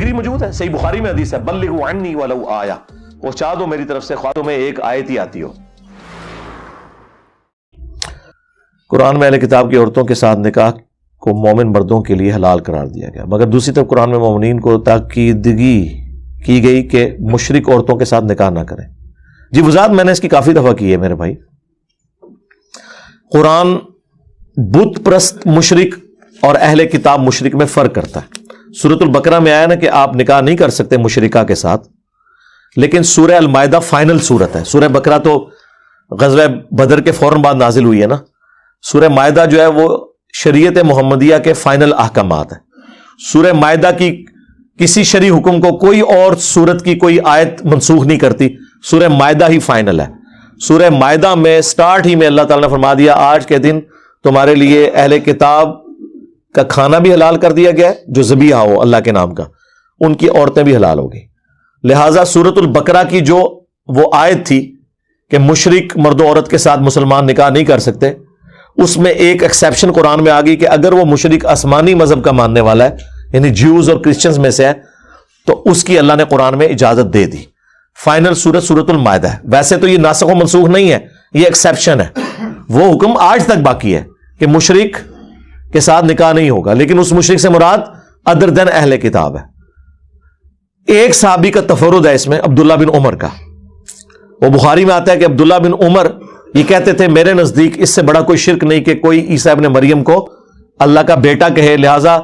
تفسیری موجود ہے، صحیح بخاری میں حدیث ہے، بلغوا عنی ولو آیہ، پہنچا دو میری طرف سے خواہ تمہیں ایک آیت ہی آتی ہو۔ قرآن میں اہل کتاب کی عورتوں کے ساتھ نکاح کو مومن مردوں کے لیے حلال قرار دیا گیا، مگر دوسری طرف قرآن میں مومنین کو تاکیدگی کی گئی کہ مشرک عورتوں کے ساتھ نکاح نہ کریں۔ جی وضاحت میں نے اس کی کافی دفعہ کی ہے میرے بھائی۔ قرآن بت پرست مشرک اور اہل کتاب مشرک میں فرق کرتا ہے۔ سورۃ البقرہ میں آیا نا کہ آپ نکاح نہیں کر سکتے مشرکہ کے ساتھ، لیکن سورہ المائدہ فائنل سورت ہے۔ سورہ بقرہ تو غزوہ بدر کے فوراً بعد نازل ہوئی ہے نا، سورہ مائدہ جو ہے وہ شریعت محمدیہ کے فائنل احکامات ہیں۔ سورہ مائدہ کی کسی شرعی حکم کو کوئی اور سورت کی کوئی آیت منسوخ نہیں کرتی، سورہ مائدہ ہی فائنل ہے۔ سورہ مائدہ میں سٹارٹ ہی میں اللہ تعالیٰ نے فرما دیا آج کے دن تمہارے لیے اہل کتاب کا کھانا بھی حلال کر دیا گیا ہے جو ذبیحہ ہو اللہ کے نام کا، ان کی عورتیں بھی حلال ہو گئی۔ لہٰذا سورۃ البقرہ کی جو وہ آیت تھی کہ مشرک مرد و عورت کے ساتھ مسلمان نکاح نہیں کر سکتے، اس میں ایک ایکسیپشن قرآن میں آ گئی کہ اگر وہ مشرک آسمانی مذہب کا ماننے والا ہے، یعنی جیوز اور کرسچنز میں سے ہے، تو اس کی اللہ نے قرآن میں اجازت دے دی۔ فائنل سورت سورۃ المائدہ ہے۔ ویسے تو یہ ناسخ و منسوخ نہیں ہے، یہ ایکسیپشن ہے، وہ حکم آج تک باقی ہے کہ مشرک کے ساتھ نکاح نہیں ہوگا، لیکن اس مشرک سے مراد ادر دین اہل کتاب ہے۔ ایک صحابی کا تفرد ہے اس میں، عبداللہ بن عمر کا۔ وہ بخاری میں آتا ہے کہ عبداللہ بن عمر یہ کہتے تھے میرے نزدیک اس سے بڑا کوئی شرک نہیں کہ کوئی عیسیٰ ابن مریم کو اللہ کا بیٹا کہے، لہٰذا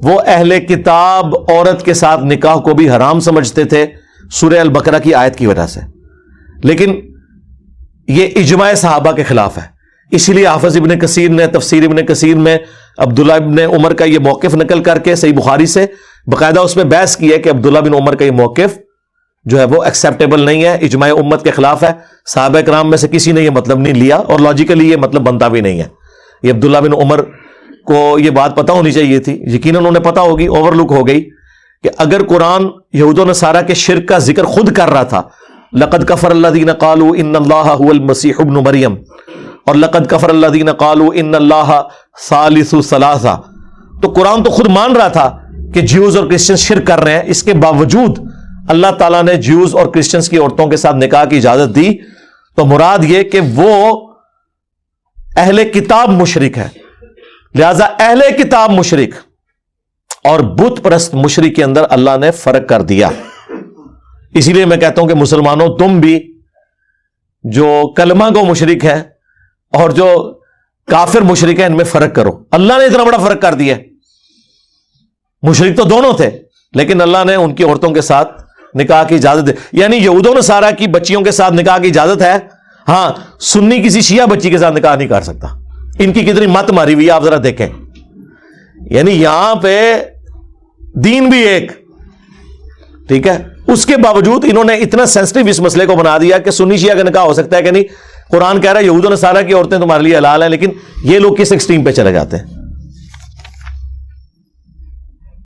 وہ اہل کتاب عورت کے ساتھ نکاح کو بھی حرام سمجھتے تھے سورہ البقرہ کی آیت کی وجہ سے، لیکن یہ اجماع صحابہ کے خلاف ہے۔ اسی لیے حافظ ابن کثیر نے تفسیر ابن کثیر میں عبداللہ ابن عمر کا یہ موقف نقل کر کے صحیح بخاری سے باقاعدہ اس میں بحث کی ہے کہ عبداللہ بن عمر کا یہ موقف جو ہے وہ ایکسیپٹیبل نہیں ہے، اجماع امت کے خلاف ہے، صحابہ کرام میں سے کسی نے یہ مطلب نہیں لیا اور لاجیکلی یہ مطلب بنتا بھی نہیں ہے۔ یہ عبداللہ بن عمر کو یہ بات پتہ ہونی چاہیے تھی، یقیناً انہیں پتہ ہوگی، اوور لک ہو گئی کہ اگر قرآن یہود و نصارہ کے شرک کا ذکر خود کر رہا تھا، لقد کفر الذین قالوا ان اللہ هو المسیح ابن مریم اور لقد کفر الذین قالوا ان اللہ ثالث ثلاثہ، تو قرآن تو خود مان رہا تھا کہ جیوز اور کرسچن شرک کر رہے ہیں، اس کے باوجود اللہ تعالیٰ نے جیوز اور کرسچنز کی عورتوں کے ساتھ نکاح کی اجازت دی، تو مراد یہ کہ وہ اہل کتاب مشرک ہے۔ لہذا اہل کتاب مشرک اور بت پرست مشرک کے اندر اللہ نے فرق کر دیا۔ اسی لیے میں کہتا ہوں کہ مسلمانوں تم بھی جو کلمہ گو مشرک ہے اور جو کافر مشرک ہے ان میں فرق کرو۔ اللہ نے اتنا بڑا فرق کر دیا، مشرک تو دونوں تھے لیکن اللہ نے ان کی عورتوں کے ساتھ نکاح کی اجازت دے، یعنی یہود و نصارہ کی بچیوں کے ساتھ نکاح کی اجازت ہے، ہاں سنی کسی شیعہ بچی کے ساتھ نکاح نہیں کر سکتا۔ ان کی کتنی مت ماری ہوئی آپ ذرا دیکھیں، یعنی یہاں پہ دین بھی ایک، ٹھیک ہے، اس کے باوجود انہوں نے اتنا سینسٹیو اس مسئلے کو بنا دیا کہ سنی شیعہ کا نکاح ہو سکتا ہے کہ نہیں۔ قرآن کہہ رہا ہے یہود و نصارہ کی عورتیں تمہارے لیے حلال ہیں، لیکن یہ لوگ کس ایکسٹریم پہ چلے جاتے ہیں۔